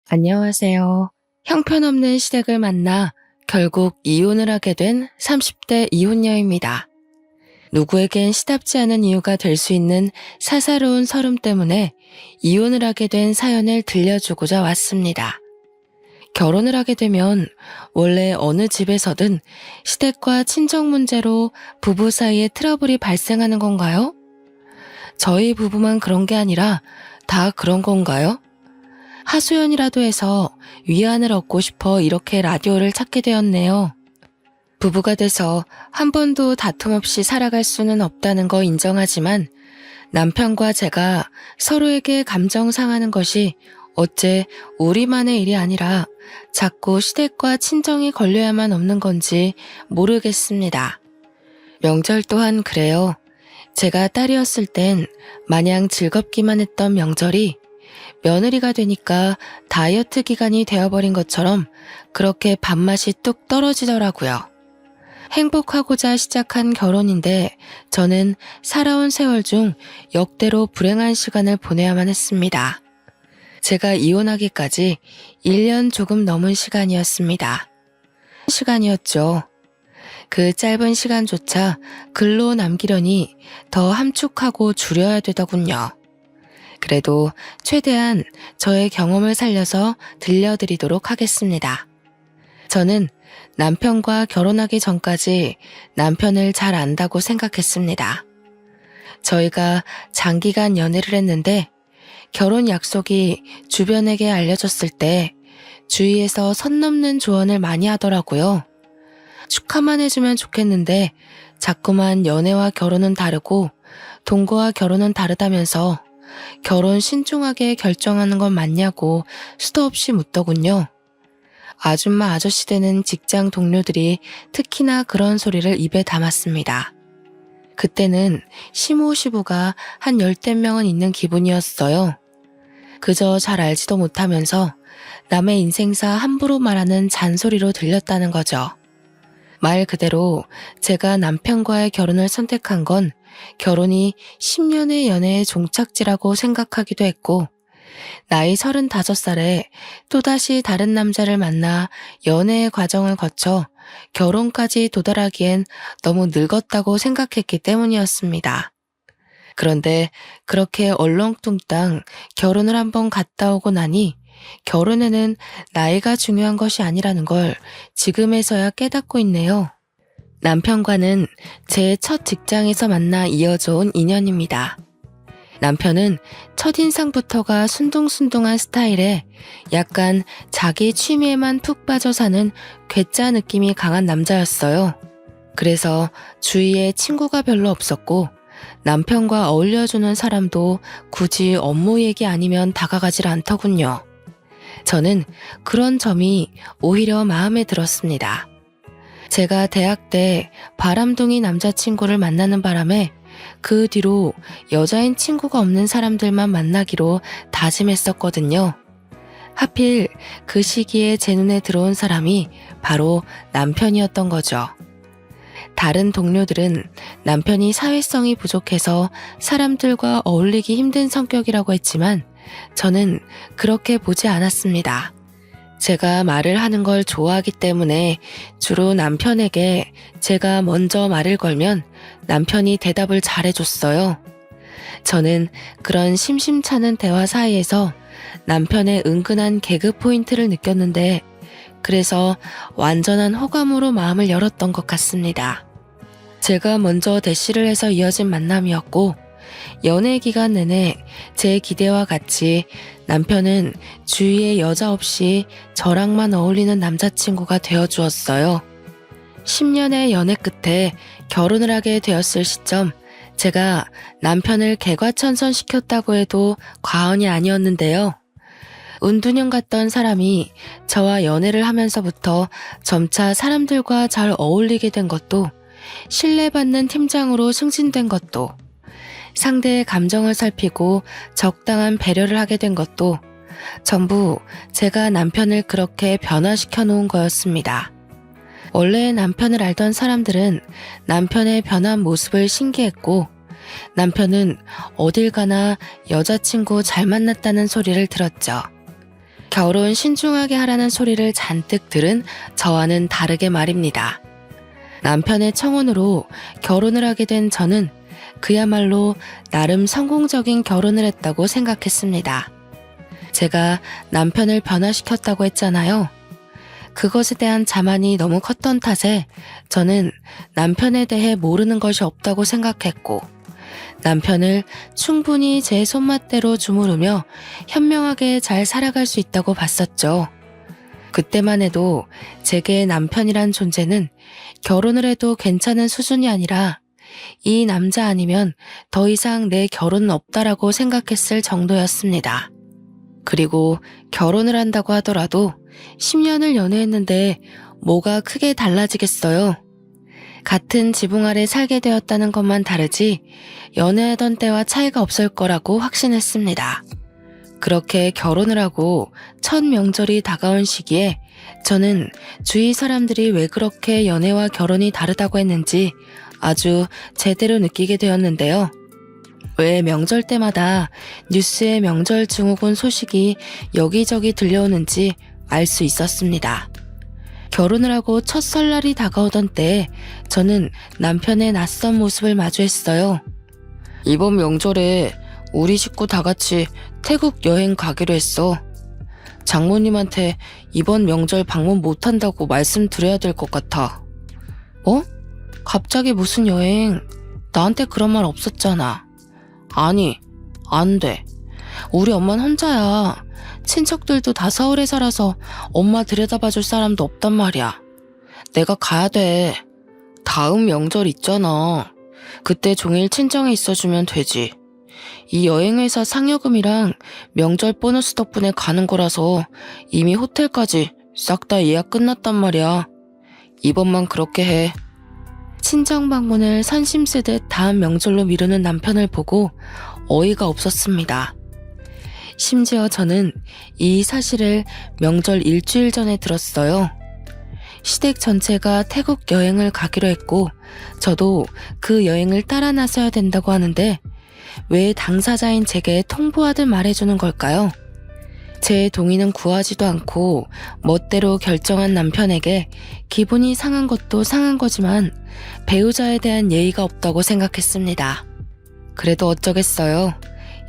안녕하세요. 형편없는 시댁을 만나 결국 이혼을 하게 된 30대 이혼녀입니다. 누구에겐 시답지 않은 이유가 될 수 있는 사사로운 서름 때문에 이혼을 하게 된 사연을 들려주고자 왔습니다. 결혼을 하게 되면 원래 어느 집에서든 시댁과 친정 문제로 부부 사이에 트러블이 발생하는 건가요? 저희 부부만 그런 게 아니라 다 그런 건가요? 하소연이라도 해서 위안을 얻고 싶어 이렇게 라디오를 찾게 되었네요. 부부가 돼서 한 번도 다툼 없이 살아갈 수는 없다는 거 인정하지만 남편과 제가 서로에게 감정 상하는 것이 어째 우리만의 일이 아니라 자꾸 시댁과 친정이 걸려야만 없는 건지 모르겠습니다. 명절 또한 그래요. 제가 딸이었을 땐 마냥 즐겁기만 했던 명절이 며느리가 되니까 다이어트 기간이 되어버린 것처럼 그렇게 밥맛이 뚝 떨어지더라고요. 행복하고자 시작한 결혼인데 저는 살아온 세월 중 역대로 불행한 시간을 보내야만 했습니다. 제가 이혼하기까지 1년 조금 넘은 시간이었습니다. 시간이었죠. 그 짧은 시간조차 글로 남기려니 더 함축하고 줄여야 되더군요. 그래도 최대한 저의 경험을 살려서 들려드리도록 하겠습니다. 저는 남편과 결혼하기 전까지 남편을 잘 안다고 생각했습니다. 저희가 장기간 연애를 했는데 결혼 약속이 주변에게 알려졌을 때 주위에서 선 넘는 조언을 많이 하더라고요. 축하만 해주면 좋겠는데 자꾸만 연애와 결혼은 다르고 동거와 결혼은 다르다면서 결혼 신중하게 결정하는 건 맞냐고 수도 없이 묻더군요. 아줌마 아저씨 되는 직장 동료들이 특히나 그런 소리를 입에 담았습니다. 그때는 시모시부가 한 10대 명은 있는 기분이었어요. 그저 잘 알지도 못하면서 남의 인생사 함부로 말하는 잔소리로 들렸다는 거죠. 말 그대로 제가 남편과의 결혼을 선택한 건 결혼이 10년의 연애의 종착지라고 생각하기도 했고 나이 35살에 또다시 다른 남자를 만나 연애의 과정을 거쳐 결혼까지 도달하기엔 너무 늙었다고 생각했기 때문이었습니다. 그런데 그렇게 얼렁뚱땅 결혼을 한번 갔다 오고 나니 결혼에는 나이가 중요한 것이 아니라는 걸 지금에서야 깨닫고 있네요. 남편과는 제 첫 직장에서 만나 이어져 온 인연입니다. 남편은 첫인상부터가 순둥순둥한 스타일에 약간 자기 취미에만 푹 빠져 사는 괴짜 느낌이 강한 남자였어요. 그래서 주위에 친구가 별로 없었고 남편과 어울려주는 사람도 굳이 업무 얘기 아니면 다가가질 않더군요. 저는 그런 점이 오히려 마음에 들었습니다. 제가 대학 때 바람둥이 남자친구를 만나는 바람에 그 뒤로 여자인 친구가 없는 사람들만 만나기로 다짐했었거든요. 하필 그 시기에 제 눈에 들어온 사람이 바로 남편이었던 거죠. 다른 동료들은 남편이 사회성이 부족해서 사람들과 어울리기 힘든 성격이라고 했지만 저는 그렇게 보지 않았습니다. 제가 말을 하는 걸 좋아하기 때문에 주로 남편에게 제가 먼저 말을 걸면 남편이 대답을 잘해줬어요. 저는 그런 심심찮은 대화 사이에서 남편의 은근한 개그 포인트를 느꼈는데 그래서 완전한 호감으로 마음을 열었던 것 같습니다. 제가 먼저 대시를 해서 이어진 만남이었고 연애 기간 내내 제 기대와 같이 남편은 주위에 여자 없이 저랑만 어울리는 남자친구가 되어주었어요. 10년의 연애 끝에 결혼을 하게 되었을 시점 제가 남편을 개과천선시켰다고 해도 과언이 아니었는데요. 운두년 같던 사람이 저와 연애를 하면서부터 점차 사람들과 잘 어울리게 된 것도 신뢰받는 팀장으로 승진된 것도 상대의 감정을 살피고 적당한 배려를 하게 된 것도 전부 제가 남편을 그렇게 변화시켜 놓은 거였습니다. 원래 남편을 알던 사람들은 남편의 변한 모습을 신기했고 남편은 어딜 가나 여자친구 잘 만났다는 소리를 들었죠. 결혼 신중하게 하라는 소리를 잔뜩 들은 저와는 다르게 말입니다. 남편의 청혼으로 결혼을 하게 된 저는 그야말로 나름 성공적인 결혼을 했다고 생각했습니다. 제가 남편을 변화시켰다고 했잖아요. 그것에 대한 자만이 너무 컸던 탓에 저는 남편에 대해 모르는 것이 없다고 생각했고, 남편을 충분히 제 손맛대로 주무르며 현명하게 잘 살아갈 수 있다고 봤었죠. 그때만 해도 제게 남편이란 존재는 결혼을 해도 괜찮은 수준이 아니라 이 남자 아니면 더 이상 내 결혼은 없다라고 생각했을 정도였습니다. 그리고 결혼을 한다고 하더라도 10년을 연애했는데 뭐가 크게 달라지겠어요. 같은 지붕 아래 살게 되었다는 것만 다르지 연애하던 때와 차이가 없을 거라고 확신했습니다. 그렇게 결혼을 하고 첫 명절이 다가온 시기에 저는 주위 사람들이 왜 그렇게 연애와 결혼이 다르다고 했는지 아주 제대로 느끼게 되었는데요. 왜 명절 때마다 뉴스에 명절 증후군 소식이 여기저기 들려오는지 알 수 있었습니다. 결혼을 하고 첫 설날이 다가오던 때 저는 남편의 낯선 모습을 마주했어요. 이번 명절에 우리 식구 다 같이 태국 여행 가기로 했어. 장모님한테 이번 명절 방문 못한다고 말씀드려야 될 것 같아. 어? 갑자기 무슨 여행? 나한테 그런 말 없었잖아. 아니, 안 돼. 우리 엄마는 혼자야. 친척들도 다 서울에 살아서 엄마 들여다봐줄 사람도 없단 말이야. 내가 가야 돼. 다음 명절 있잖아. 그때 종일 친정에 있어주면 되지. 이 여행회사 상여금이랑 명절 보너스 덕분에 가는 거라서 이미 호텔까지 싹 다 예약 끝났단 말이야. 이번만 그렇게 해. 친정 방문을 선심 쓰듯 다음 명절로 미루는 남편을 보고 어이가 없었습니다. 심지어 저는 이 사실을 명절 일주일 전에 들었어요. 시댁 전체가 태국 여행을 가기로 했고 저도 그 여행을 따라 나서야 된다고 하는데 왜 당사자인 제게 통보하듯 말해주는 걸까요? 제 동의는 구하지도 않고 멋대로 결정한 남편에게 기분이 상한 것도 상한 거지만 배우자에 대한 예의가 없다고 생각했습니다. 그래도 어쩌겠어요.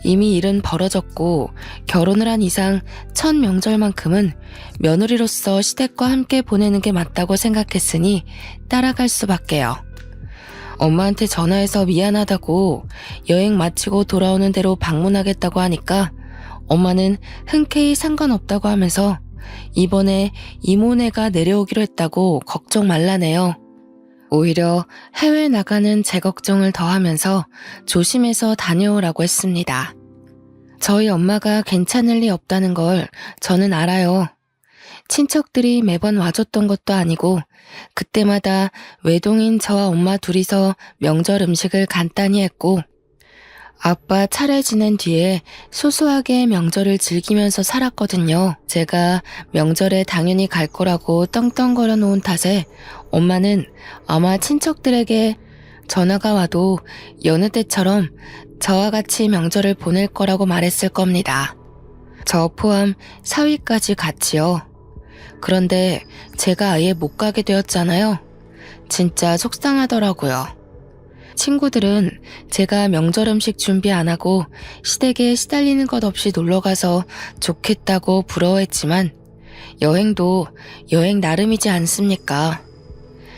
이미 일은 벌어졌고 결혼을 한 이상 첫 명절만큼은 며느리로서 시댁과 함께 보내는 게 맞다고 생각했으니 따라갈 수밖에요. 엄마한테 전화해서 미안하다고 여행 마치고 돌아오는 대로 방문하겠다고 하니까 엄마는 흔쾌히 상관없다고 하면서 이번에 이모네가 내려오기로 했다고 걱정 말라네요. 오히려 해외 나가는 제 걱정을 더하면서 조심해서 다녀오라고 했습니다. 저희 엄마가 괜찮을 리 없다는 걸 저는 알아요. 친척들이 매번 와줬던 것도 아니고 그때마다 외동인 저와 엄마 둘이서 명절 음식을 간단히 했고 아빠 차례 지낸 뒤에 소소하게 명절을 즐기면서 살았거든요. 제가 명절에 당연히 갈 거라고 떵떵거려 놓은 탓에 엄마는 아마 친척들에게 전화가 와도 여느 때처럼 저와 같이 명절을 보낼 거라고 말했을 겁니다. 저 포함 사위까지 같이요. 그런데 제가 아예 못 가게 되었잖아요. 진짜 속상하더라고요. 친구들은 제가 명절 음식 준비 안 하고 시댁에 시달리는 것 없이 놀러가서 좋겠다고 부러워했지만 여행도 여행 나름이지 않습니까?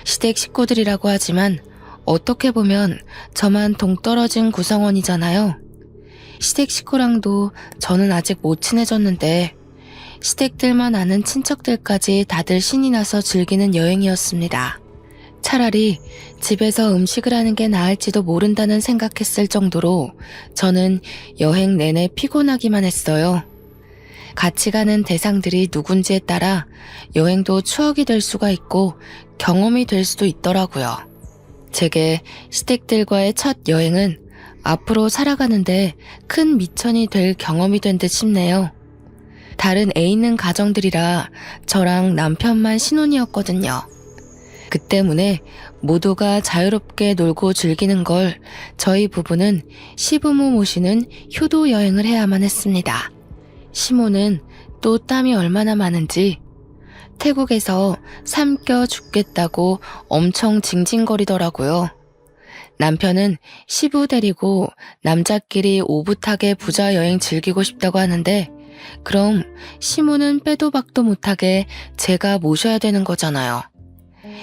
시댁 식구들이라고 하지만 어떻게 보면 저만 동떨어진 구성원이잖아요. 시댁 식구랑도 저는 아직 못 친해졌는데 시댁들만 아는 친척들까지 다들 신이 나서 즐기는 여행이었습니다. 차라리 집에서 음식을 하는 게 나을지도 모른다는 생각했을 정도로 저는 여행 내내 피곤하기만 했어요. 같이 가는 대상들이 누군지에 따라 여행도 추억이 될 수가 있고 경험이 될 수도 있더라고요. 제게 시댁들과의 첫 여행은 앞으로 살아가는데 큰 미천이 될 경험이 된 듯 싶네요. 다른 애 있는 가정들이라 저랑 남편만 신혼이었거든요. 그 때문에 모두가 자유롭게 놀고 즐기는 걸 저희 부부는 시부모 모시는 효도 여행을 해야만 했습니다. 시모는 또 땀이 얼마나 많은지 태국에서 삼켜 죽겠다고 엄청 징징거리더라고요. 남편은 시부 데리고 남자끼리 오붓하게 부자 여행 즐기고 싶다고 하는데 그럼 시무는 빼도 박도 못하게 제가 모셔야 되는 거잖아요.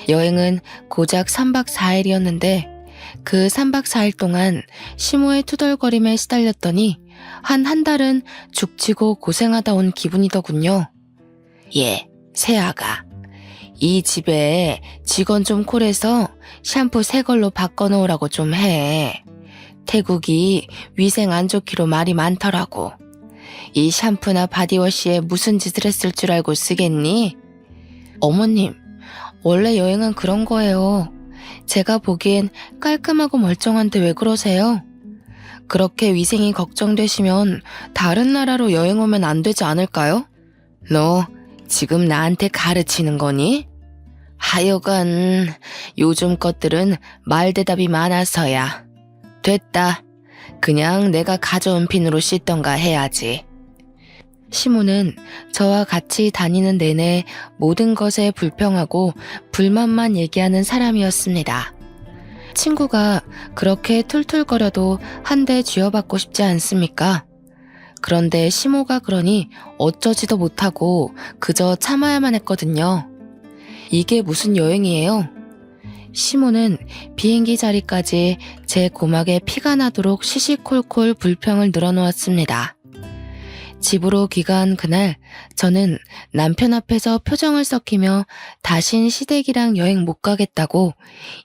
여행은 고작 3박 4일이었는데 그 3박 4일 동안 시무의 투덜거림에 시달렸더니 한 달은 죽치고 고생하다 온 기분이더군요. 예, 새아가. 이 집에 직원 좀 콜해서 샴푸 새 걸로 바꿔놓으라고 좀 해. 태국이 위생 안 좋기로 말이 많더라고. 이 샴푸나 바디워시에 무슨 짓을 했을 줄 알고 쓰겠니? 어머님, 원래 여행은 그런 거예요. 제가 보기엔 깔끔하고 멀쩡한데 왜 그러세요? 그렇게 위생이 걱정되시면 다른 나라로 여행 오면 안 되지 않을까요? 너 지금 나한테 가르치는 거니? 하여간 요즘 것들은 말대답이 많아서야. 됐다. 그냥 내가 가져온 핀으로 씻던가 해야지. 시모는 저와 같이 다니는 내내 모든 것에 불평하고 불만만 얘기하는 사람이었습니다. 친구가 그렇게 툴툴거려도 한 대 쥐어받고 싶지 않습니까? 그런데 시모가 그러니 어쩌지도 못하고 그저 참아야만 했거든요. 이게 무슨 여행이에요? 시모는 비행기 자리까지 제 고막에 피가 나도록 시시콜콜 불평을 늘어놓았습니다. 집으로 귀가한 그날 저는 남편 앞에서 표정을 썩히며 다신 시댁이랑 여행 못 가겠다고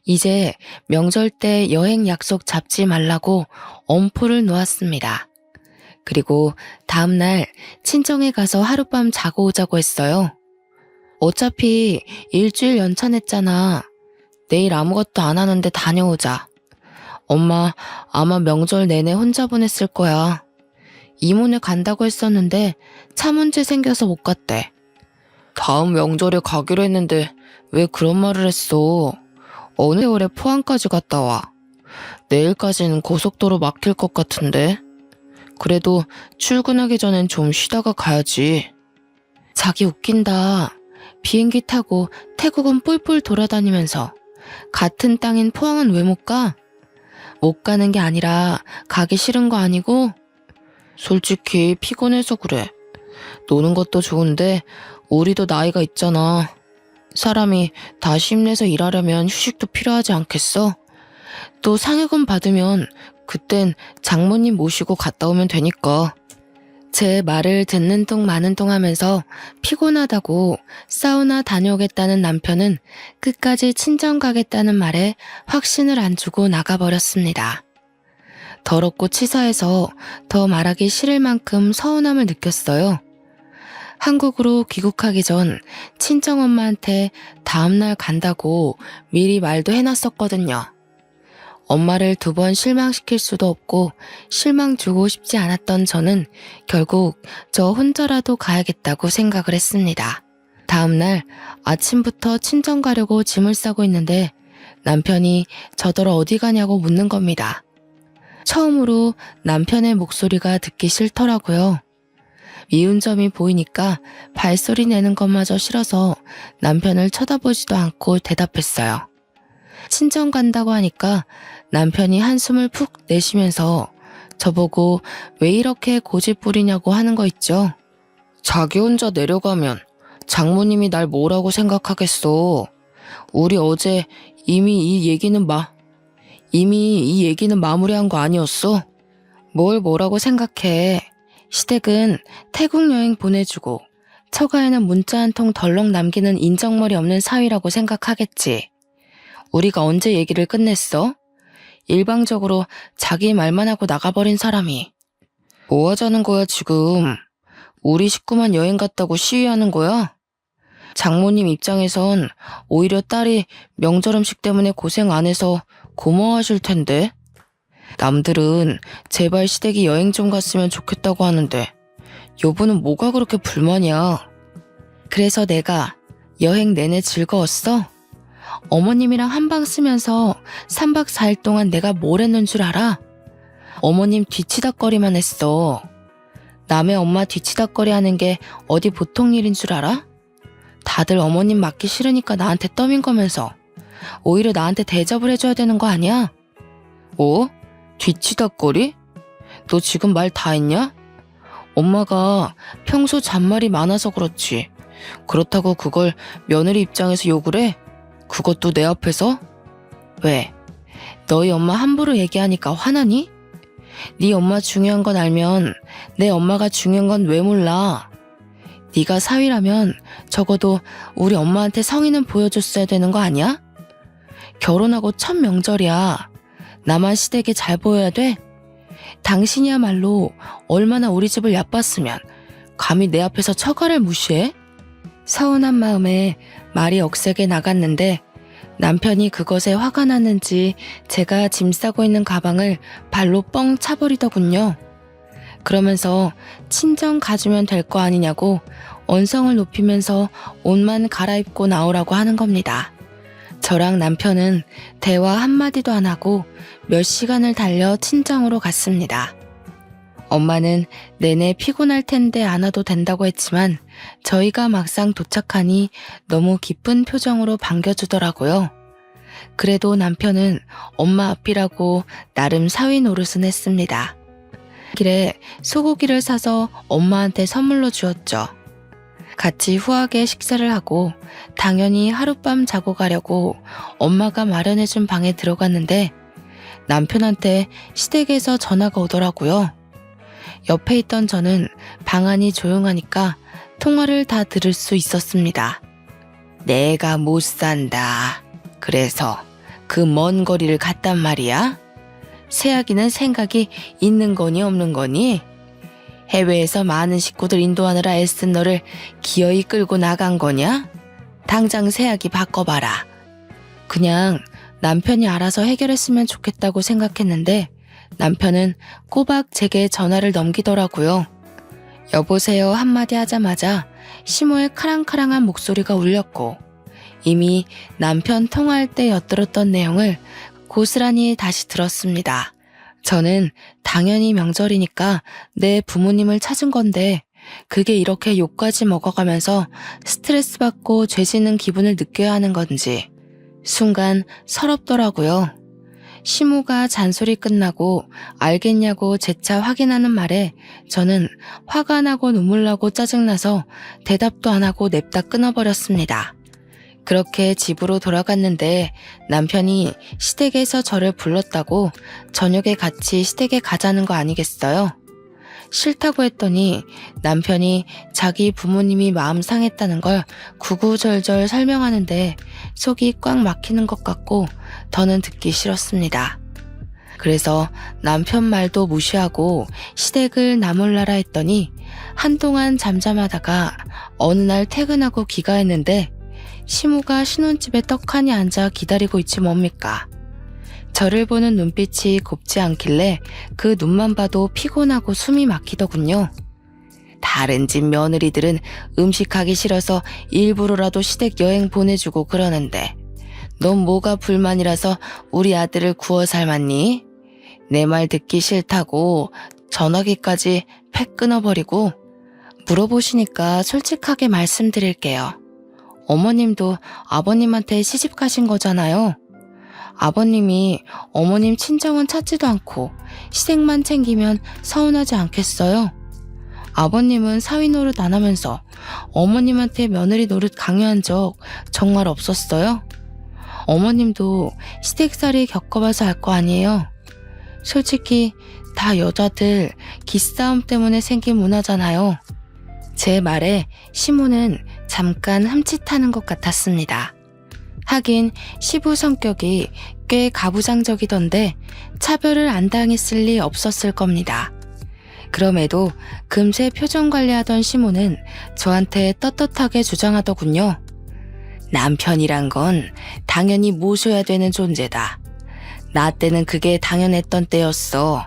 이제 명절 때 여행 약속 잡지 말라고 엄포를 놓았습니다. 그리고 다음날 친정에 가서 하룻밤 자고 오자고 했어요. 어차피 일주일 연차냈잖아. 내일 아무것도 안 하는데 다녀오자. 엄마 아마 명절 내내 혼자 보냈을 거야. 이모네 간다고 했었는데 차 문제 생겨서 못 갔대. 다음 명절에 가기로 했는데 왜 그런 말을 했어? 어느 세월에 포항까지 갔다 와. 내일까지는 고속도로 막힐 것 같은데. 그래도 출근하기 전엔 좀 쉬다가 가야지. 자기 웃긴다. 비행기 타고 태국은 뿔뿔 돌아다니면서 같은 땅인 포항은 왜 못 가? 못 가는 게 아니라 가기 싫은 거 아니고? 솔직히 피곤해서 그래. 노는 것도 좋은데 우리도 나이가 있잖아. 사람이 다시 힘내서 일하려면 휴식도 필요하지 않겠어? 또 상여금 받으면 그땐 장모님 모시고 갔다 오면 되니까. 제 말을 듣는 둥 마는 둥 하면서 피곤하다고 사우나 다녀오겠다는 남편은 끝까지 친정 가겠다는 말에 확신을 안 주고 나가버렸습니다. 더럽고 치사해서 더 말하기 싫을 만큼 서운함을 느꼈어요. 한국으로 귀국하기 전 친정엄마한테 다음날 간다고 미리 말도 해놨었거든요. 엄마를 2번 실망시킬 수도 없고 실망 주고 싶지 않았던 저는 결국 저 혼자라도 가야겠다고 생각을 했습니다. 다음날 아침부터 친정 가려고 짐을 싸고 있는데 남편이 저더러 어디 가냐고 묻는 겁니다. 처음으로 남편의 목소리가 듣기 싫더라고요. 미운 점이 보이니까 발소리 내는 것마저 싫어서 남편을 쳐다보지도 않고 대답했어요. 친정 간다고 하니까 남편이 한숨을 푹 내쉬면서 저보고 왜 이렇게 고집 부리냐고 하는 거 있죠. 자기 혼자 내려가면 장모님이 날 뭐라고 생각하겠어. 우리 어제 이미 이 얘기는 마무리한 거 아니었어? 뭘 뭐라고 생각해. 시댁은 태국 여행 보내주고 처가에는 문자 한 통 덜렁 남기는 인정머리 없는 사위라고 생각하겠지. 우리가 언제 얘기를 끝냈어? 일방적으로 자기 말만 하고 나가버린 사람이. 뭐 하자는 거야 지금? 우리 식구만 여행 갔다고 시위하는 거야? 장모님 입장에선 오히려 딸이 명절 음식 때문에 고생 안 해서 고마워하실 텐데. 남들은 제발 시댁이 여행 좀 갔으면 좋겠다고 하는데 여보는 뭐가 그렇게 불만이야? 그래서 내가 여행 내내 즐거웠어? 어머님이랑 한방 쓰면서 3박 4일 동안 내가 뭘 했는 줄 알아? 어머님 뒤치다꺼리만 했어. 남의 엄마 뒤치다꺼리 하는 게 어디 보통 일인 줄 알아? 다들 어머님 맞기 싫으니까 나한테 떠민 거면서 오히려 나한테 대접을 해줘야 되는 거 아니야? 어? 뒤치다꺼리? 너 지금 말 다 했냐? 엄마가 평소 잔말이 많아서 그렇지. 그렇다고 그걸 며느리 입장에서 욕을 해? 그것도 내 앞에서? 왜? 너희 엄마 함부로 얘기하니까 화나니? 네 엄마 중요한 건 알면 내 엄마가 중요한 건 왜 몰라? 네가 사위라면 적어도 우리 엄마한테 성의는 보여줬어야 되는 거 아니야? 결혼하고 첫 명절이야. 나만 시댁에 잘 보여야 돼? 당신이야말로 얼마나 우리 집을 얕봤으면 감히 내 앞에서 처가를 무시해? 서운한 마음에 말이 억세게 나갔는데 남편이 그것에 화가 났는지 제가 짐 싸고 있는 가방을 발로 뻥 차버리더군요. 그러면서 친정 가주면 될 거 아니냐고 언성을 높이면서 옷만 갈아입고 나오라고 하는 겁니다. 저랑 남편은 대화 한마디도 안 하고 몇 시간을 달려 친정으로 갔습니다. 엄마는 내내 피곤할 텐데 안 와도 된다고 했지만 저희가 막상 도착하니 너무 기쁜 표정으로 반겨주더라고요. 그래도 남편은 엄마 앞이라고 나름 사위 노릇은 했습니다. 길에 소고기를 사서 엄마한테 선물로 주었죠. 같이 후하게 식사를 하고 당연히 하룻밤 자고 가려고 엄마가 마련해준 방에 들어갔는데 남편한테 시댁에서 전화가 오더라고요. 옆에 있던 저는 방 안이 조용하니까 통화를 다 들을 수 있었습니다. 내가 못 산다. 그래서 그 먼 거리를 갔단 말이야? 새아기는 생각이 있는 거니 없는 거니? 해외에서 많은 식구들 인도하느라 애쓴 너를 기어이 끌고 나간 거냐? 당장 새아기 바꿔봐라. 그냥 남편이 알아서 해결했으면 좋겠다고 생각했는데 남편은 꼬박 제게 전화를 넘기더라고요. 여보세요 한마디 하자마자 시모의 카랑카랑한 목소리가 울렸고 이미 남편 통화할 때 엿들었던 내용을 고스란히 다시 들었습니다. 저는 당연히 명절이니까 내 부모님을 찾은 건데 그게 이렇게 욕까지 먹어가면서 스트레스 받고 죄지는 기분을 느껴야 하는 건지 순간 서럽더라고요. 시모가 잔소리 끝나고 알겠냐고 재차 확인하는 말에 저는 화가 나고 눈물 나고 짜증나서 대답도 안 하고 냅다 끊어버렸습니다. 그렇게 집으로 돌아갔는데 남편이 시댁에서 저를 불렀다고 저녁에 같이 시댁에 가자는 거 아니겠어요? 싫다고 했더니 남편이 자기 부모님이 마음 상했다는 걸 구구절절 설명하는데 속이 꽉 막히는 것 같고 더는 듣기 싫었습니다. 그래서 남편 말도 무시하고 시댁을 나몰라라 했더니 한동안 잠잠하다가 어느 날 퇴근하고 귀가했는데 시모가 신혼집에 떡하니 앉아 기다리고 있지 뭡니까. 저를 보는 눈빛이 곱지 않길래 그 눈만 봐도 피곤하고 숨이 막히더군요. 다른 집 며느리들은 음식하기 싫어서 일부러라도 시댁 여행 보내주고 그러는데 넌 뭐가 불만이라서 우리 아들을 구워 삶았니? 내 말 듣기 싫다고 전화기까지 팩 끊어버리고 물어보시니까 솔직하게 말씀드릴게요. 어머님도 아버님한테 시집 가신 거잖아요. 아버님이 어머님 친정은 찾지도 않고 시댁만 챙기면 서운하지 않겠어요? 아버님은 사위 노릇 안 하면서 어머님한테 며느리 노릇 강요한 적 정말 없었어요? 어머님도 시댁살이 겪어봐서 알 거 아니에요? 솔직히 다 여자들 기싸움 때문에 생긴 문화잖아요. 제 말에 시모는 잠깐 흠칫하는 것 같았습니다. 하긴 시부 성격이 꽤 가부장적이던데 차별을 안 당했을 리 없었을 겁니다. 그럼에도 금세 표정 관리하던 시모는 저한테 떳떳하게 주장하더군요. 남편이란 건 당연히 모셔야 되는 존재다. 나 때는 그게 당연했던 때였어.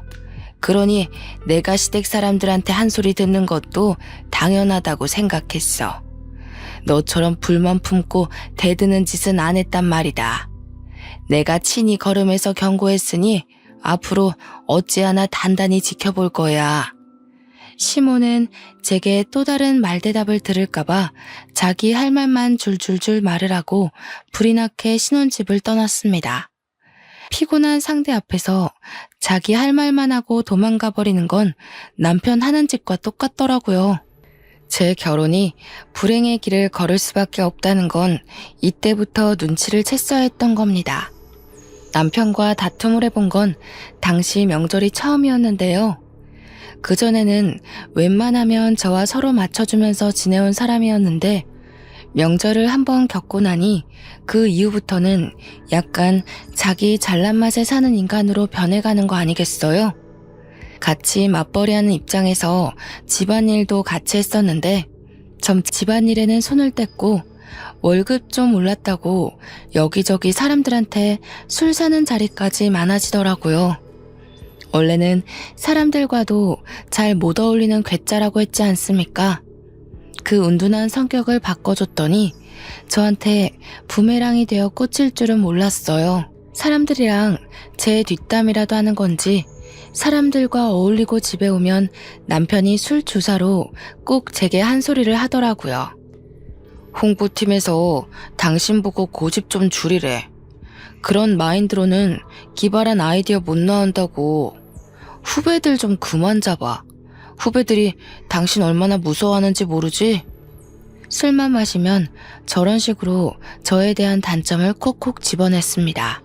그러니 내가 시댁 사람들한테 한 소리 듣는 것도 당연하다고 생각했어. 너처럼 불만 품고 대드는 짓은 안 했단 말이다. 내가 친히 걸음해서 경고했으니 앞으로 어찌하나 단단히 지켜볼 거야. 시모는 제게 또 다른 말대답을 들을까봐 자기 할 말만 줄줄줄 말을 하고 불이 나게 신혼집을 떠났습니다. 피곤한 상대 앞에서 자기 할 말만 하고 도망가 버리는 건 남편 하는 짓과 똑같더라고요. 제 결혼이 불행의 길을 걸을 수밖에 없다는 건 이때부터 눈치를 챘어야 했던 겁니다. 남편과 다툼을 해본 건 당시 명절이 처음이었는데요. 그전에는 웬만하면 저와 서로 맞춰주면서 지내온 사람이었는데 명절을 한번 겪고 나니 그 이후부터는 약간 자기 잘난 맛에 사는 인간으로 변해가는 거 아니겠어요? 같이 맞벌이하는 입장에서 집안일도 같이 했었는데 점 집안일에는 손을 뗐고 월급 좀 올랐다고 여기저기 사람들한테 술 사는 자리까지 많아지더라고요. 원래는 사람들과도 잘 못 어울리는 괴짜라고 했지 않습니까? 그 운둔한 성격을 바꿔줬더니 저한테 부메랑이 되어 꽂힐 줄은 몰랐어요. 사람들이랑 제 뒷담이라도 하는 건지 사람들과 어울리고 집에 오면 남편이 술 주사로 꼭 제게 한 소리를 하더라고요. 홍보팀에서 당신 보고 고집 좀 줄이래. 그런 마인드로는 기발한 아이디어 못 나온다고. 후배들 좀 그만 잡아. 후배들이 당신 얼마나 무서워하는지 모르지? 술만 마시면 저런 식으로 저에 대한 단점을 콕콕 집어냈습니다.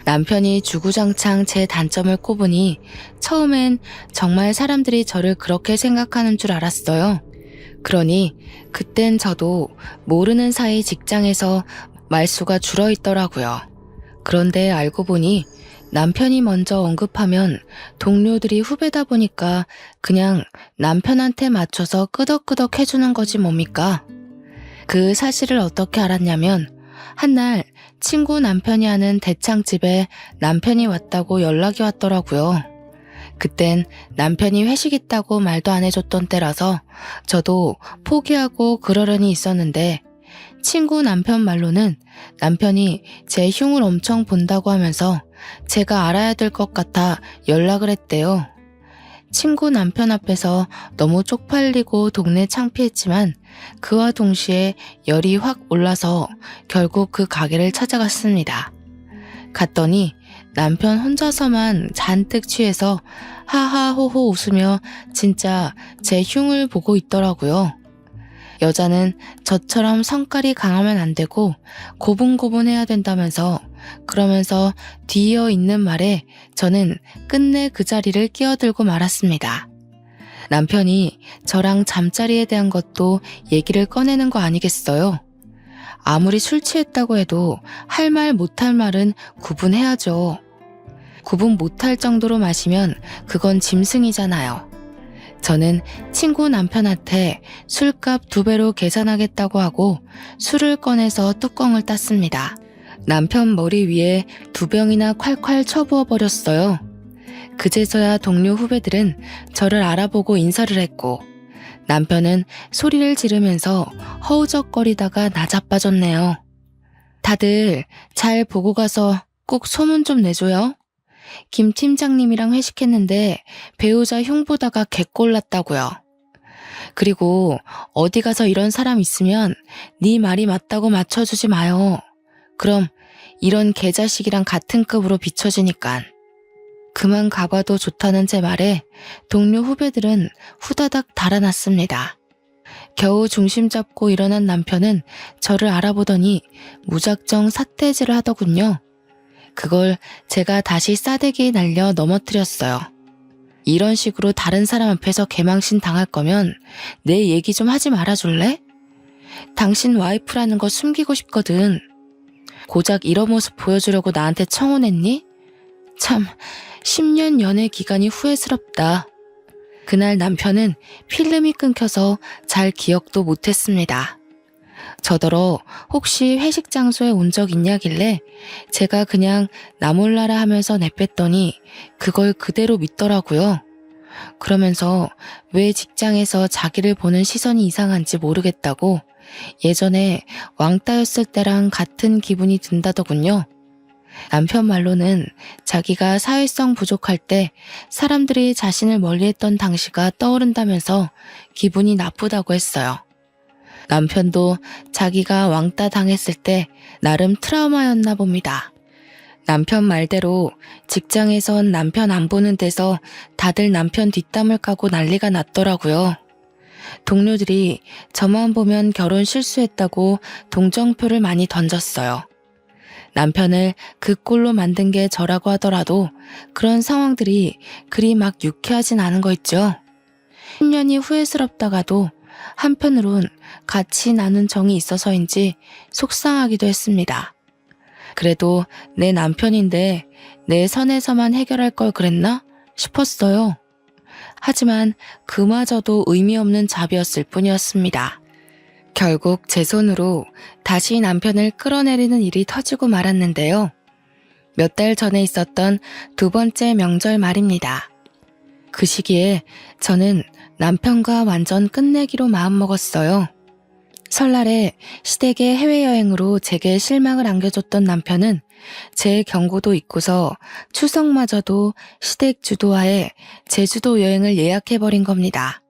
남편이 주구장창 제 단점을 꼽으니 처음엔 정말 사람들이 저를 그렇게 생각하는 줄 알았어요. 그러니 그땐 저도 모르는 사이 직장에서 말수가 줄어있더라고요. 그런데 알고 보니 남편이 먼저 언급하면 동료들이 후배다 보니까 그냥 남편한테 맞춰서 끄덕끄덕 해주는 거지 뭡니까? 그 사실을 어떻게 알았냐면 한날 친구 남편이 하는 대창집에 남편이 왔다고 연락이 왔더라고요. 그땐 남편이 회식 있다고 말도 안 해줬던 때라서 저도 포기하고 그러려니 있었는데 친구 남편 말로는 남편이 제 흉을 엄청 본다고 하면서 제가 알아야 될 것 같아 연락을 했대요. 친구 남편 앞에서 너무 쪽팔리고 동네 창피했지만 그와 동시에 열이 확 올라서 결국 그 가게를 찾아갔습니다. 갔더니 남편 혼자서만 잔뜩 취해서 하하호호 웃으며 진짜 제 흉을 보고 있더라고요. 여자는 저처럼 성깔이 강하면 안 되고 고분고분해야 된다면서 그러면서 뒤이어 있는 말에 저는 끝내 그 자리를 끼어들고 말았습니다. 남편이 저랑 잠자리에 대한 것도 얘기를 꺼내는 거 아니겠어요? 아무리 술 취했다고 해도 할 말 못할 말은 구분해야죠. 구분 못할 정도로 마시면 그건 짐승이잖아요. 저는 친구 남편한테 술값 2배로 계산하겠다고 하고 술을 꺼내서 뚜껑을 땄습니다. 남편 머리 위에 2병이나 콸콸 쳐부어 버렸어요. 그제서야 동료 후배들은 저를 알아보고 인사를 했고 남편은 소리를 지르면서 허우적거리다가 나자빠졌네요. 다들 잘 보고 가서 꼭 소문 좀 내줘요. 김 팀장님이랑 회식했는데 배우자 흉 보다가 개꼴났다고요. 그리고 어디 가서 이런 사람 있으면 네 말이 맞다고 맞춰주지 마요. 그럼 이런 개자식이랑 같은 급으로 비춰지니깐. 그만 가봐도 좋다는 제 말에 동료 후배들은 후다닥 달아났습니다. 겨우 중심 잡고 일어난 남편은 저를 알아보더니 무작정 삿대질을 하더군요. 그걸 제가 다시 싸대기 날려 넘어뜨렸어요. 이런 식으로 다른 사람 앞에서 개망신 당할 거면 내 얘기 좀 하지 말아줄래? 당신 와이프라는 거 숨기고 싶거든. 고작 이런 모습 보여주려고 나한테 청혼했니? 참, 10년 연애 기간이 후회스럽다. 그날 남편은 필름이 끊겨서 잘 기억도 못했습니다. 저더러 혹시 회식 장소에 온 적 있냐길래 제가 그냥 나 몰라라 하면서 내뺐더니 그걸 그대로 믿더라고요. 그러면서 왜 직장에서 자기를 보는 시선이 이상한지 모르겠다고 예전에 왕따였을 때랑 같은 기분이 든다더군요. 남편 말로는 자기가 사회성 부족할 때 사람들이 자신을 멀리했던 당시가 떠오른다면서 기분이 나쁘다고 했어요. 남편도 자기가 왕따 당했을 때 나름 트라우마였나 봅니다. 남편 말대로 직장에선 남편 안 보는 데서 다들 남편 뒷담을 까고 난리가 났더라고요. 동료들이 저만 보면 결혼 실수했다고 동정표를 많이 던졌어요. 남편을 그 꼴로 만든 게 저라고 하더라도 그런 상황들이 그리 막 유쾌하진 않은 거 있죠. 10년이 후회스럽다가도 한편으론 같이 나눈 정이 있어서인지 속상하기도 했습니다. 그래도 내 남편인데 내 선에서만 해결할 걸 그랬나 싶었어요. 하지만 그마저도 의미 없는 잡이었을 뿐이었습니다. 결국 제 손으로 다시 남편을 끌어내리는 일이 터지고 말았는데요. 몇 달 전에 있었던 두 번째 명절 말입니다. 그 시기에 저는 남편과 완전 끝내기로 마음먹었어요. 설날에 시댁에 해외여행으로 제게 실망을 안겨줬던 남편은 제 경고도 잊고서 추석마저도 시댁 주도하에 제주도 여행을 예약해버린 겁니다.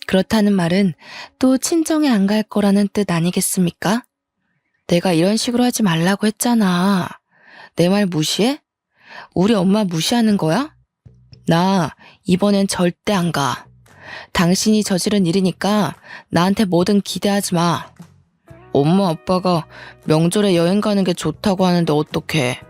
그렇다는 말은 또 친정에 안 갈 거라는 뜻 아니겠습니까? 내가 이런 식으로 하지 말라고 했잖아. 내 말 무시해? 우리 엄마 무시하는 거야? 나 이번엔 절대 안 가. 당신이 저지른 일이니까 나한테 뭐든 기대하지 마. 엄마 아빠가 명절에 여행 가는 게 좋다고 하는데 어떡해.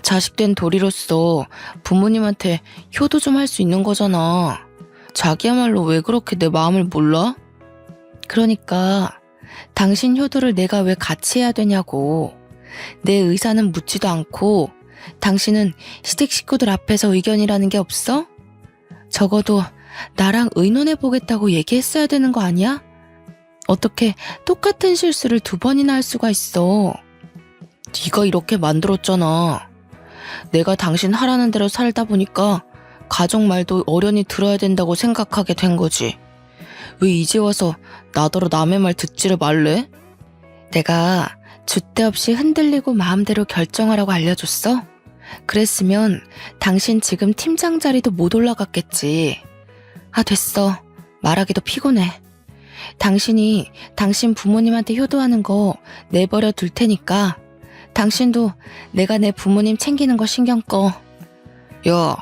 자식된 도리로서 부모님한테 효도 좀 할 수 있는 거잖아. 자기야말로 왜 그렇게 내 마음을 몰라? 그러니까 당신 효도를 내가 왜 같이 해야 되냐고. 내 의사는 묻지도 않고 당신은 시댁 식구들 앞에서 의견이라는 게 없어? 적어도 나랑 의논해보겠다고 얘기했어야 되는 거 아니야? 어떻게 똑같은 실수를 두 번이나 할 수가 있어. 네가 이렇게 만들었잖아. 내가 당신 하라는 대로 살다 보니까 가족 말도 어련히 들어야 된다고 생각하게 된 거지. 왜 이제 와서 나더러 남의 말 듣지를 말래? 내가 줏대 없이 흔들리고 마음대로 결정하라고 알려줬어? 그랬으면 당신 지금 팀장 자리도 못 올라갔겠지. 아, 됐어. 말하기도 피곤해. 당신이 당신 부모님한테 효도하는 거 내버려 둘 테니까 당신도 내가 내 부모님 챙기는 거 신경 꺼. 야,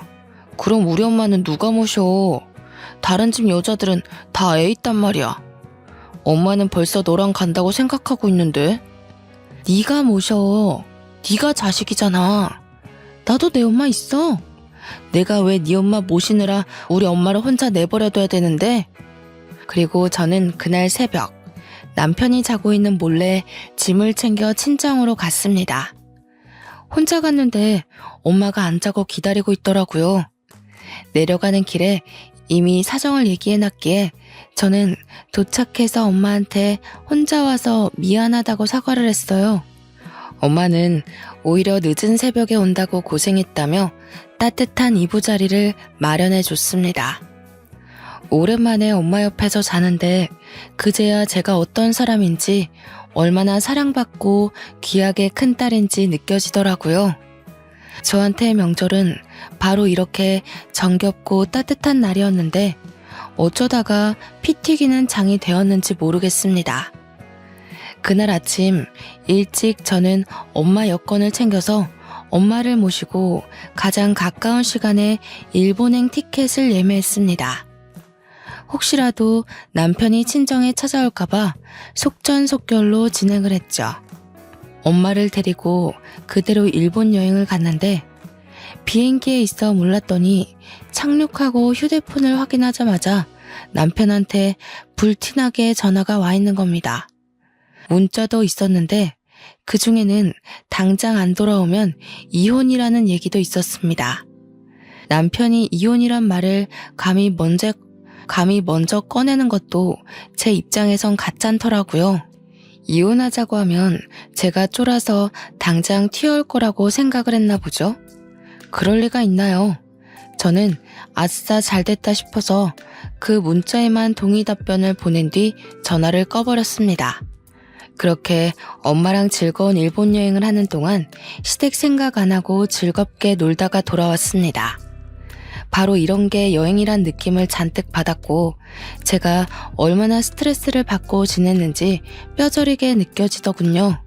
그럼 우리 엄마는 누가 모셔? 다른 집 여자들은 다 애 있단 말이야. 엄마는 벌써 너랑 간다고 생각하고 있는데. 네가 모셔. 네가 자식이잖아. 나도 내 엄마 있어. 내가 왜 네 엄마 모시느라 우리 엄마를 혼자 내버려둬야 되는데? 그리고 저는 그날 새벽 남편이 자고 있는 몰래 짐을 챙겨 친정으로 갔습니다. 혼자 갔는데 엄마가 안 자고 기다리고 있더라고요. 내려가는 길에 이미 사정을 얘기해놨기에 저는 도착해서 엄마한테 혼자 와서 미안하다고 사과를 했어요. 엄마는 오히려 늦은 새벽에 온다고 고생했다며 따뜻한 이부자리를 마련해 줬습니다. 오랜만에 엄마 옆에서 자는데 그제야 제가 어떤 사람인지 얼마나 사랑받고 귀하게 큰 딸인지 느껴지더라고요. 저한테 명절은 바로 이렇게 정겹고 따뜻한 날이었는데 어쩌다가 피 튀기는 장이 되었는지 모르겠습니다. 그날 아침 일찍 저는 엄마 여권을 챙겨서 엄마를 모시고 가장 가까운 시간에 일본행 티켓을 예매했습니다. 혹시라도 남편이 친정에 찾아올까봐 속전속결로 진행을 했죠. 엄마를 데리고 그대로 일본 여행을 갔는데 비행기에 있어 몰랐더니 착륙하고 휴대폰을 확인하자마자 남편한테 불티나게 전화가 와 있는 겁니다. 문자도 있었는데 그 중에는 당장 안 돌아오면 이혼이라는 얘기도 있었습니다. 남편이 이혼이란 말을 감히 먼저 꺼내는 것도 제 입장에선 가짠더라고요. 이혼하자고 하면 제가 쫄아서 당장 튀어올 거라고 생각을 했나 보죠. 그럴 리가 있나요? 저는 아싸 잘됐다 싶어서 그 문자에만 동의 답변을 보낸 뒤 전화를 꺼버렸습니다. 그렇게 엄마랑 즐거운 일본 여행을 하는 동안 시댁 생각 안 하고 즐겁게 놀다가 돌아왔습니다. 바로 이런 게 여행이란 느낌을 잔뜩 받았고 제가 얼마나 스트레스를 받고 지냈는지 뼈저리게 느껴지더군요.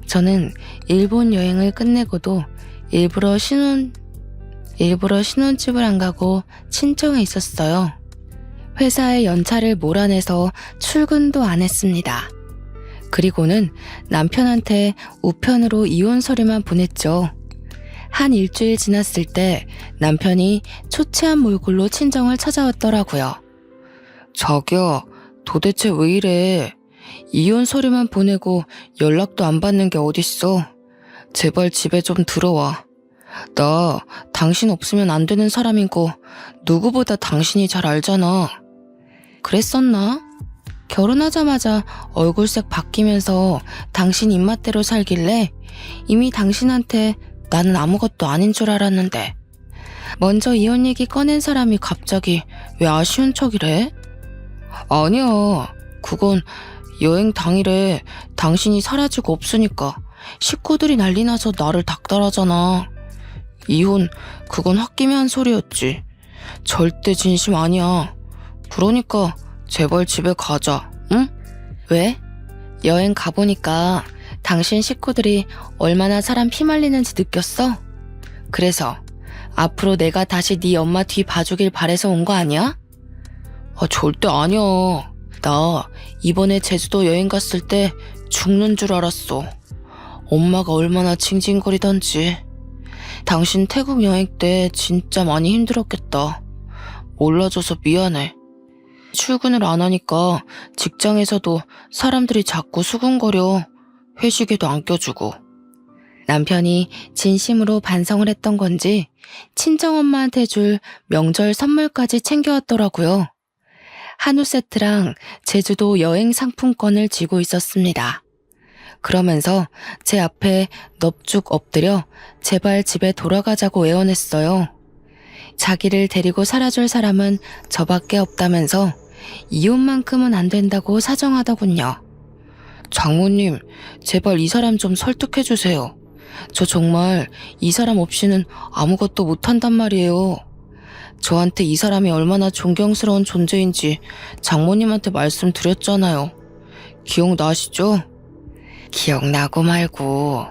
저는 일본 여행을 끝내고도 일부러 신혼집을 안 가고 친정에 있었어요. 회사에 연차를 몰아내서 출근도 안 했습니다. 그리고는 남편한테 우편으로 이혼 서류만 보냈죠. 한 일주일 지났을 때 남편이 초췌한 몰골로 친정을 찾아왔더라고요. 자기야, 도대체 왜 이래? 이혼 서류만 보내고 연락도 안 받는 게 어딨어? 제발 집에 좀 들어와. 나 당신 없으면 안 되는 사람인 거 누구보다 당신이 잘 알잖아. 그랬었나? 결혼하자마자 얼굴색 바뀌면서 당신 입맛대로 살길래 이미 당신한테 나는 아무것도 아닌 줄 알았는데 먼저 이혼 얘기 꺼낸 사람이 갑자기 왜 아쉬운 척이래? 아니야. 그건 여행 당일에 당신이 사라지고 없으니까 식구들이 난리 나서 나를 닥달하잖아. 이혼 그건 홧김에 한 소리였지. 절대 진심 아니야. 그러니까 제발 집에 가자. 응? 왜? 여행 가보니까 당신 식구들이 얼마나 사람 피말리는지 느꼈어? 그래서 앞으로 내가 다시 네 엄마 뒤 봐주길 바래서 온 거 아니야? 절대 아니야. 나 이번에 제주도 여행 갔을 때 죽는 줄 알았어. 엄마가 얼마나 징징거리던지. 당신 태국 여행 때 진짜 많이 힘들었겠다. 몰라줘서 미안해. 출근을 안 하니까 직장에서도 사람들이 자꾸 수군거려. 회식에도 안 껴주고. 남편이 진심으로 반성을 했던 건지 친정엄마한테 줄 명절 선물까지 챙겨왔더라고요. 한우 세트랑 제주도 여행 상품권을 쥐고 있었습니다. 그러면서 제 앞에 넙죽 엎드려 제발 집에 돌아가자고 애원했어요. 자기를 데리고 살아줄 사람은 저밖에 없다면서 이혼만큼은 안 된다고 사정하더군요. 장모님, 제발 이 사람 좀 설득해주세요. 저 정말 이 사람 없이는 아무것도 못한단 말이에요. 저한테 이 사람이 얼마나 존경스러운 존재인지 장모님한테 말씀드렸잖아요. 기억나시죠? 기억나고 말고.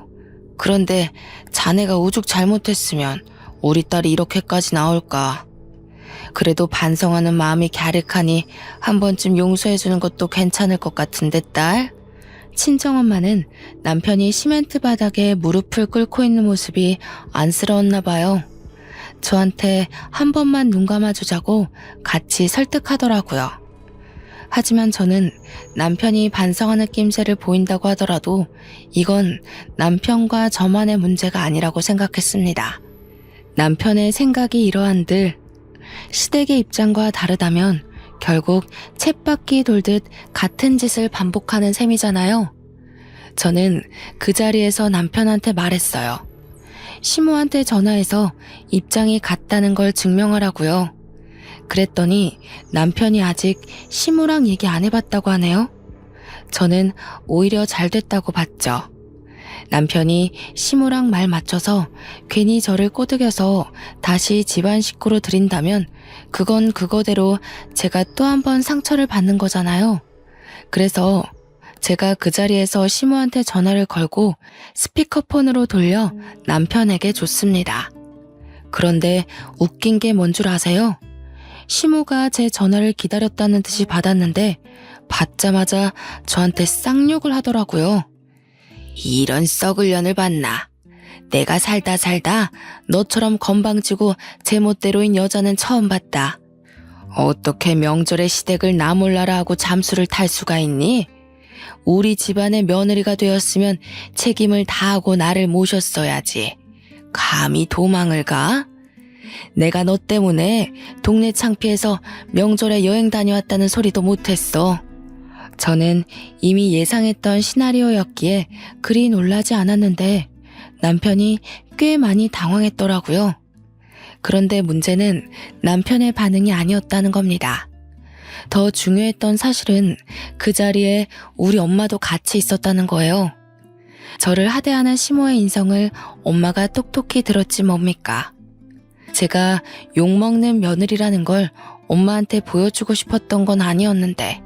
그런데 자네가 오죽 잘못했으면 우리 딸이 이렇게까지 나올까. 그래도 반성하는 마음이 갸륵하니 한 번쯤 용서해주는 것도 괜찮을 것 같은데 딸? 친정엄마는 남편이 시멘트 바닥에 무릎을 꿇고 있는 모습이 안쓰러웠나 봐요. 저한테 한 번만 눈 감아주자고 같이 설득하더라고요. 하지만 저는 남편이 반성하는 낌새를 보인다고 하더라도 이건 남편과 저만의 문제가 아니라고 생각했습니다. 남편의 생각이 이러한들 시댁의 입장과 다르다면 결국 쳇바퀴 돌듯 같은 짓을 반복하는 셈이잖아요. 저는 그 자리에서 남편한테 말했어요. 시모한테 전화해서 입장이 같다는 걸 증명하라고요. 그랬더니 남편이 아직 시모랑 얘기 안 해봤다고 하네요. 저는 오히려 잘 됐다고 봤죠. 남편이 시모랑 말 맞춰서 괜히 저를 꼬드겨서 다시 집안 식구로 들인다면 그건 그거대로 제가 또 한 번 상처를 받는 거잖아요. 그래서 제가 그 자리에서 시모한테 전화를 걸고 스피커폰으로 돌려 남편에게 줬습니다. 그런데 웃긴 게 뭔 줄 아세요? 시모가 제 전화를 기다렸다는 듯이 받았는데 받자마자 저한테 쌍욕을 하더라고요. 이런 썩을 년을 봤나. 내가 살다 너처럼 건방지고 제멋대로인 여자는 처음 봤다. 어떻게 명절에 시댁을 나 몰라라 하고 잠수를 탈 수가 있니? 우리 집안의 며느리가 되었으면 책임을 다하고 나를 모셨어야지. 감히 도망을 가? 내가 너 때문에 동네 창피해서 명절에 여행 다녀왔다는 소리도 못했어. 저는 이미 예상했던 시나리오였기에 그리 놀라지 않았는데 남편이 꽤 많이 당황했더라고요. 그런데 문제는 남편의 반응이 아니었다는 겁니다. 더 중요했던 사실은 그 자리에 우리 엄마도 같이 있었다는 거예요. 저를 하대하는 시모의 인성을 엄마가 똑똑히 들었지 뭡니까? 제가 욕먹는 며느리라는 걸 엄마한테 보여주고 싶었던 건 아니었는데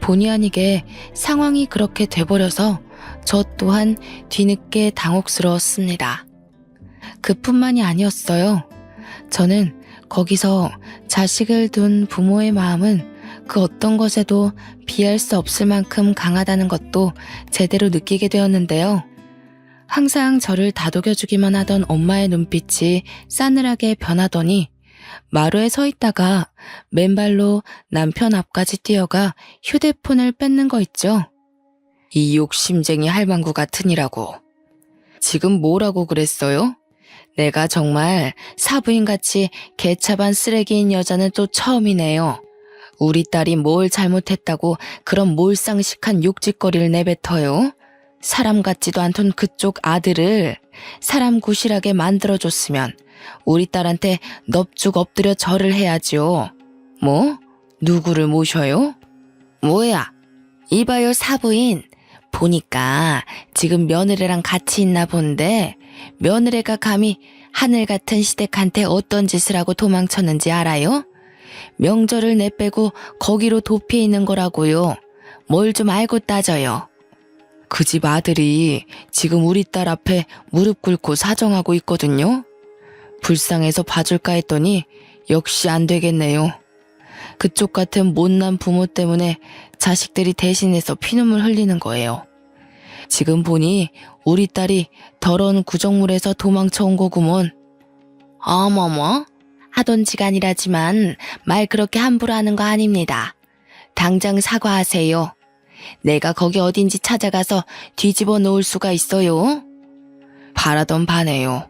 본의 아니게 상황이 그렇게 돼버려서 저 또한 뒤늦게 당혹스러웠습니다. 그뿐만이 아니었어요. 저는 거기서 자식을 둔 부모의 마음은 그 어떤 것에도 비할 수 없을 만큼 강하다는 것도 제대로 느끼게 되었는데요. 항상 저를 다독여주기만 하던 엄마의 눈빛이 싸늘하게 변하더니 마루에 서 있다가 맨발로 남편 앞까지 뛰어가 휴대폰을 뺏는 거 있죠. 이 욕심쟁이 할망구 같으니라고. 지금 뭐라고 그랬어요? 내가 정말 사부인같이 개차반 쓰레기인 여자는 또 처음이네요. 우리 딸이 뭘 잘못했다고 그런 몰상식한 욕짓거리를 내뱉어요? 사람 같지도 않던 그쪽 아들을 사람 구실하게 만들어줬으면 우리 딸한테 넙죽 엎드려 절을 해야죠. 뭐? 누구를 모셔요? 뭐야? 이봐요 사부인. 보니까 지금 며느리랑 같이 있나 본데 며느리가 감히 하늘 같은 시댁한테 어떤 짓을 하고 도망쳤는지 알아요? 명절을 내빼고 거기로 도피해 있는 거라고요. 뭘 좀 알고 따져요. 그 집 아들이 지금 우리 딸 앞에 무릎 꿇고 사정하고 있거든요. 불쌍해서 봐줄까 했더니 역시 안 되겠네요. 그쪽 같은 못난 부모 때문에 자식들이 대신해서 피눈물 흘리는 거예요. 지금 보니 우리 딸이 더러운 구정물에서 도망쳐 온 거구먼. 어머머, 하던지간이라지만 말 그렇게 함부로 하는 거 아닙니다. 당장 사과하세요. 내가 거기 어딘지 찾아가서 뒤집어 놓을 수가 있어요? 바라던 바네요.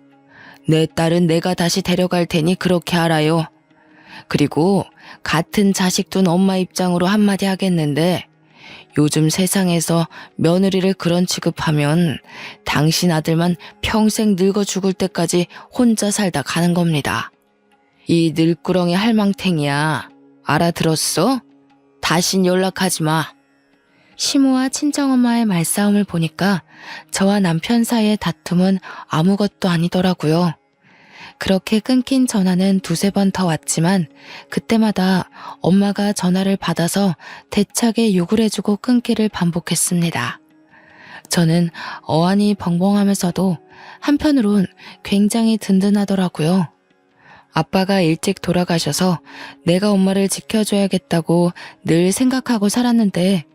내 딸은 내가 다시 데려갈 테니 그렇게 알아요. 그리고 같은 자식 둔 엄마 입장으로 한마디 하겠는데 요즘 세상에서 며느리를 그런 취급하면 당신 아들만 평생 늙어 죽을 때까지 혼자 살다 가는 겁니다. 이 늙구렁이 할망탱이야. 알아들었어? 다신 연락하지 마. 시모와 친정엄마의 말싸움을 보니까 저와 남편 사이의 다툼은 아무것도 아니더라고요. 그렇게 끊긴 전화는 두세 번 더 왔지만 그때마다 엄마가 전화를 받아서 대차게 욕을 해주고 끊기를 반복했습니다. 저는 어안이 벙벙하면서도 한편으론 굉장히 든든하더라고요. 아빠가 일찍 돌아가셔서 내가 엄마를 지켜줘야겠다고 늘 생각하고 살았는데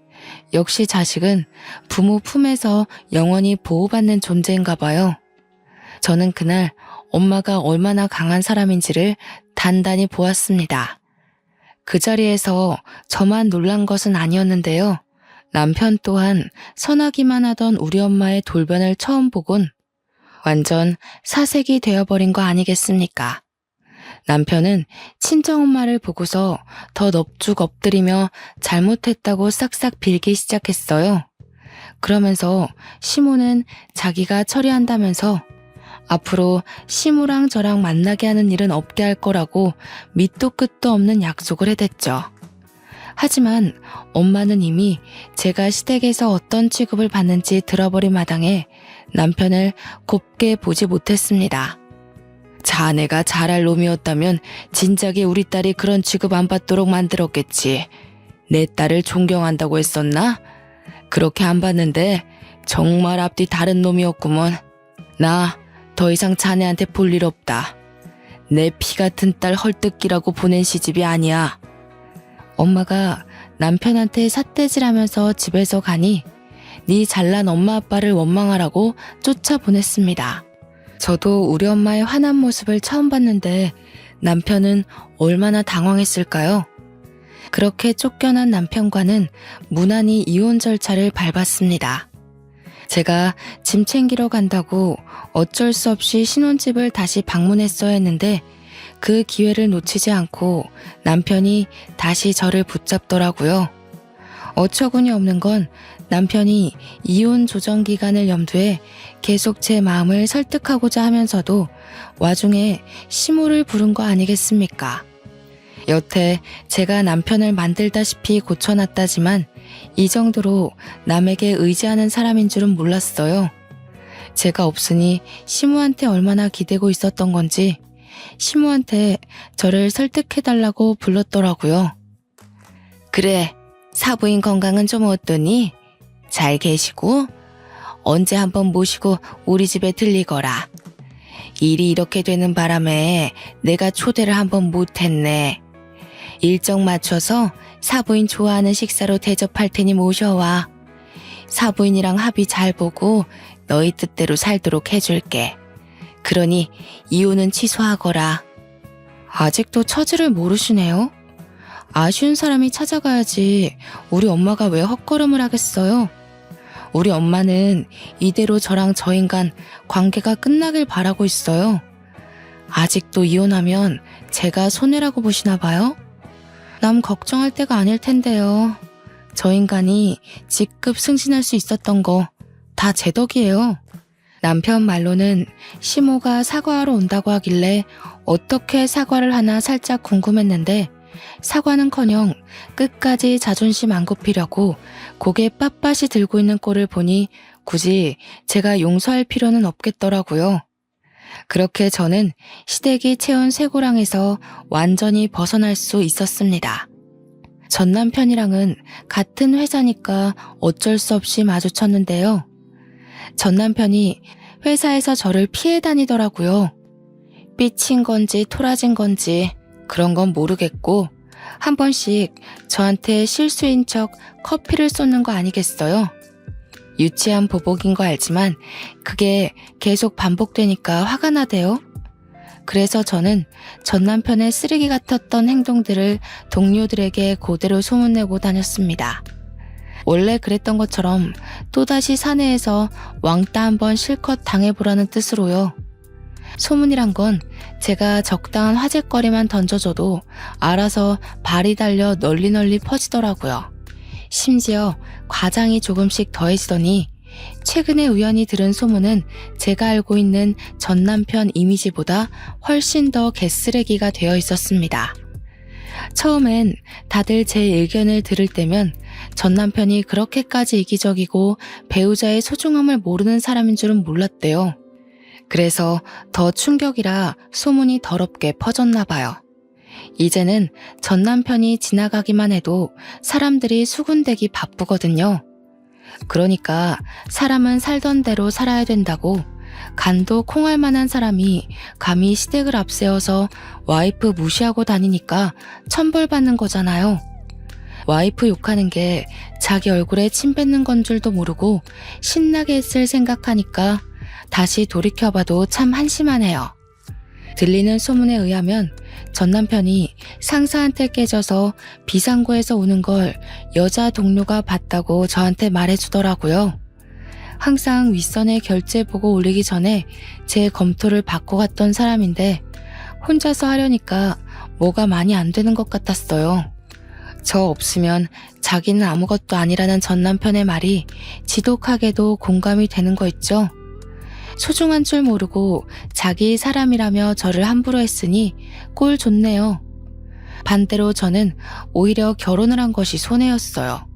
역시 자식은 부모 품에서 영원히 보호받는 존재인가 봐요. 저는 그날 엄마가 얼마나 강한 사람인지를 단단히 보았습니다. 그 자리에서 저만 놀란 것은 아니었는데요. 남편 또한 선하기만 하던 우리 엄마의 돌변을 처음 보곤 완전 사색이 되어버린 거 아니겠습니까? 남편은 친정엄마를 보고서 더 넙죽 엎드리며 잘못했다고 싹싹 빌기 시작했어요. 그러면서 시모는 자기가 처리한다면서 앞으로 시모랑 저랑 만나게 하는 일은 없게 할 거라고 밑도 끝도 없는 약속을 해댔죠. 하지만 엄마는 이미 제가 시댁에서 어떤 취급을 받는지 들어버린 마당에 남편을 곱게 보지 못했습니다. 자네가 잘할 놈이었다면 진작에 우리 딸이 그런 취급 안 받도록 만들었겠지. 내 딸을 존경한다고 했었나? 그렇게 안 봤는데 정말 앞뒤 다른 놈이었구먼. 나 더 이상 자네한테 볼 일 없다. 내 피 같은 딸 헐뜯기라고 보낸 시집이 아니야. 엄마가 남편한테 삿대질하면서 집에서 가니 네 잘난 엄마 아빠를 원망하라고 쫓아보냈습니다. 저도 우리 엄마의 화난 모습을 처음 봤는데 남편은 얼마나 당황했을까요? 그렇게 쫓겨난 남편과는 무난히 이혼 절차를 밟았습니다. 제가 짐 챙기러 간다고 어쩔 수 없이 신혼집을 다시 방문했어야 했는데 그 기회를 놓치지 않고 남편이 다시 저를 붙잡더라고요. 어처구니 없는 건 남편이 이혼 조정 기간을 염두에 계속 제 마음을 설득하고자 하면서도 와중에 시모를 부른 거 아니겠습니까? 여태 제가 남편을 만들다시피 고쳐놨다지만 이 정도로 남에게 의지하는 사람인 줄은 몰랐어요. 제가 없으니 시무한테 얼마나 기대고 있었던 건지 시무한테 저를 설득해달라고 불렀더라고요. 그래, 사부인 건강은 좀 어떠니? 잘 계시고? 언제 한번 모시고 우리 집에 들리거라. 일이 이렇게 되는 바람에 내가 초대를 한번 못했네. 일정 맞춰서 사부인 좋아하는 식사로 대접할 테니 모셔와. 사부인이랑 합의 잘 보고 너희 뜻대로 살도록 해줄게. 그러니 이혼은 취소하거라. 아직도 처지를 모르시네요. 아쉬운 사람이 찾아가야지 우리 엄마가 왜 헛걸음을 하겠어요. 우리 엄마는 이대로 저랑 저 인간 관계가 끝나길 바라고 있어요. 아직도 이혼하면 제가 손해라고 보시나 봐요? 남 걱정할 때가 아닐 텐데요. 저 인간이 직급 승진할 수 있었던 거 다 제 덕이에요. 남편 말로는 시모가 사과하러 온다고 하길래 어떻게 사과를 하나 살짝 궁금했는데 사과는커녕 끝까지 자존심 안 굽히려고 고개 빳빳이 들고 있는 꼴을 보니 굳이 제가 용서할 필요는 없겠더라고요. 그렇게 저는 시댁이 채운 쇠고랑에서 완전히 벗어날 수 있었습니다. 전 남편이랑은 같은 회사니까 어쩔 수 없이 마주쳤는데요. 전 남편이 회사에서 저를 피해 다니더라고요. 삐친 건지 토라진 건지 그런 건 모르겠고 한 번씩 저한테 실수인 척 커피를 쏟는 거 아니겠어요? 유치한 보복인 거 알지만 그게 계속 반복되니까 화가 나대요. 그래서 저는 전 남편의 쓰레기 같았던 행동들을 동료들에게 그대로 소문내고 다녔습니다. 원래 그랬던 것처럼 또다시 사내에서 왕따 한번 실컷 당해보라는 뜻으로요. 소문이란 건 제가 적당한 화제거리만 던져줘도 알아서 발이 달려 널리 퍼지더라고요. 심지어 과장이 조금씩 더해지더니 최근에 우연히 들은 소문은 제가 알고 있는 전 남편 이미지보다 훨씬 더 개쓰레기가 되어 있었습니다. 처음엔 다들 제 의견을 들을 때면 전 남편이 그렇게까지 이기적이고 배우자의 소중함을 모르는 사람인 줄은 몰랐대요. 그래서 더 충격이라 소문이 더럽게 퍼졌나 봐요. 이제는 전 남편이 지나가기만 해도 사람들이 수군대기 바쁘거든요. 그러니까 사람은 살던 대로 살아야 된다고 간도 콩할 만한 사람이 감히 시댁을 앞세워서 와이프 무시하고 다니니까 천벌받는 거잖아요. 와이프 욕하는 게 자기 얼굴에 침 뱉는 건 줄도 모르고 신나게 했을 생각하니까 다시 돌이켜봐도 참 한심하네요. 들리는 소문에 의하면 전 남편이 상사한테 깨져서 비상구에서 오는 걸 여자 동료가 봤다고 저한테 말해주더라고요. 항상 윗선에 결제 보고 올리기 전에 제 검토를 받고 갔던 사람인데 혼자서 하려니까 뭐가 많이 안 되는 것 같았어요. 저 없으면 자기는 아무것도 아니라는 전 남편의 말이 지독하게도 공감이 되는 거 있죠? 소중한 줄 모르고 자기 사람이라며 저를 함부로 했으니 꼴 좋네요. 반대로 저는 오히려 결혼을 한 것이 손해였어요.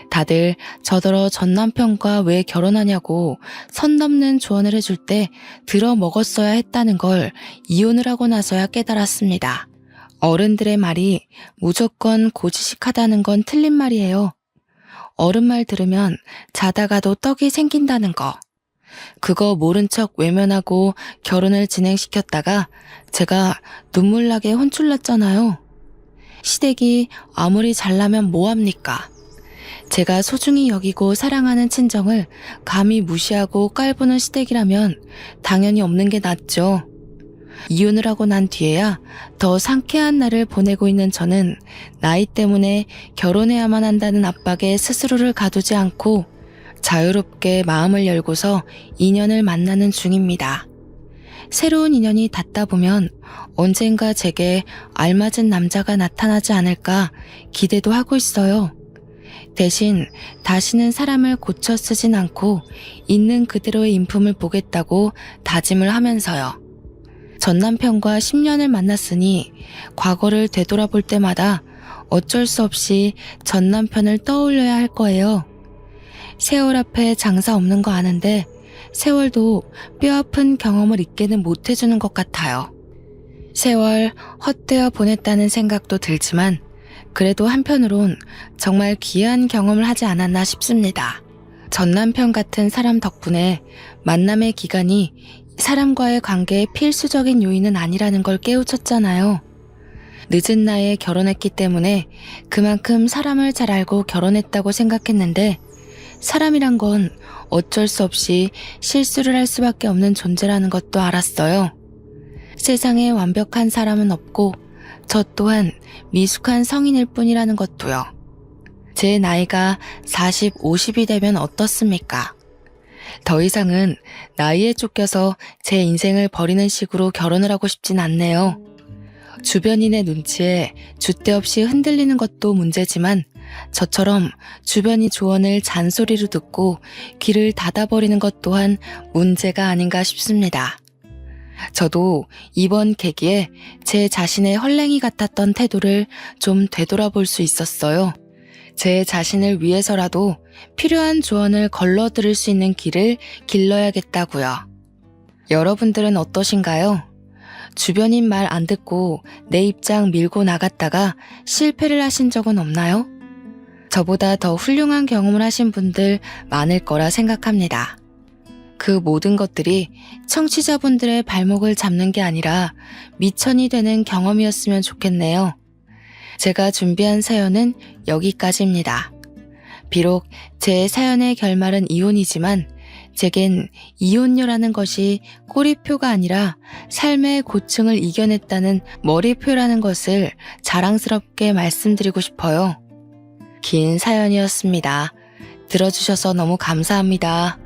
다들 저더러 전 남편과 왜 결혼하냐고 선 넘는 조언을 해줄 때 들어 먹었어야 했다는 걸 이혼을 하고 나서야 깨달았습니다. 어른들의 말이 무조건 고지식하다는 건 틀린 말이에요. 어른 말 들으면 자다가도 떡이 생긴다는 거. 그거 모른 척 외면하고 결혼을 진행시켰다가 제가 눈물나게 혼쭐났잖아요. 시댁이 아무리 잘나면 뭐합니까? 제가 소중히 여기고 사랑하는 친정을 감히 무시하고 깔보는 시댁이라면 당연히 없는 게 낫죠. 이혼을 하고 난 뒤에야 더 상쾌한 날을 보내고 있는 저는 나이 때문에 결혼해야만 한다는 압박에 스스로를 가두지 않고 자유롭게 마음을 열고서 인연을 만나는 중입니다. 새로운 인연이 닿다 보면 언젠가 제게 알맞은 남자가 나타나지 않을까 기대도 하고 있어요. 대신 다시는 사람을 고쳐 쓰진 않고 있는 그대로의 인품을 보겠다고 다짐을 하면서요. 전 남편과 10년을 만났으니 과거를 되돌아볼 때마다 어쩔 수 없이 전 남편을 떠올려야 할 거예요. 세월 앞에 장사 없는 거 아는데 세월도 뼈아픈 경험을 잊게는 못해주는 것 같아요. 세월 헛되어 보냈다는 생각도 들지만 그래도 한편으론 정말 귀한 경험을 하지 않았나 싶습니다. 전 남편 같은 사람 덕분에 만남의 기간이 사람과의 관계의 필수적인 요인은 아니라는 걸 깨우쳤잖아요. 늦은 나이에 결혼했기 때문에 그만큼 사람을 잘 알고 결혼했다고 생각했는데 사람이란 건 어쩔 수 없이 실수를 할 수밖에 없는 존재라는 것도 알았어요. 세상에 완벽한 사람은 없고 저 또한 미숙한 성인일 뿐이라는 것도요. 제 나이가 40, 50이 되면 어떻습니까? 더 이상은 나이에 쫓겨서 제 인생을 버리는 식으로 결혼을 하고 싶진 않네요. 주변인의 눈치에 줏대 없이 흔들리는 것도 문제지만 저처럼 주변이 조언을 잔소리로 듣고 귀를 닫아버리는 것 또한 문제가 아닌가 싶습니다. 저도 이번 계기에 제 자신의 헐랭이 같았던 태도를 좀 되돌아볼 수 있었어요. 제 자신을 위해서라도 필요한 조언을 걸러 들을 수 있는 길을 길러야겠다고요. 여러분들은 어떠신가요? 주변인 말 안 듣고 내 입장 밀고 나갔다가 실패를 하신 적은 없나요? 저보다 더 훌륭한 경험을 하신 분들 많을 거라 생각합니다. 그 모든 것들이 청취자분들의 발목을 잡는 게 아니라 미천이 되는 경험이었으면 좋겠네요. 제가 준비한 사연은 여기까지입니다. 비록 제 사연의 결말은 이혼이지만 제겐 이혼녀라는 것이 꼬리표가 아니라 삶의 고충을 이겨냈다는 머리표라는 것을 자랑스럽게 말씀드리고 싶어요. 긴 사연이었습니다. 들어주셔서 너무 감사합니다.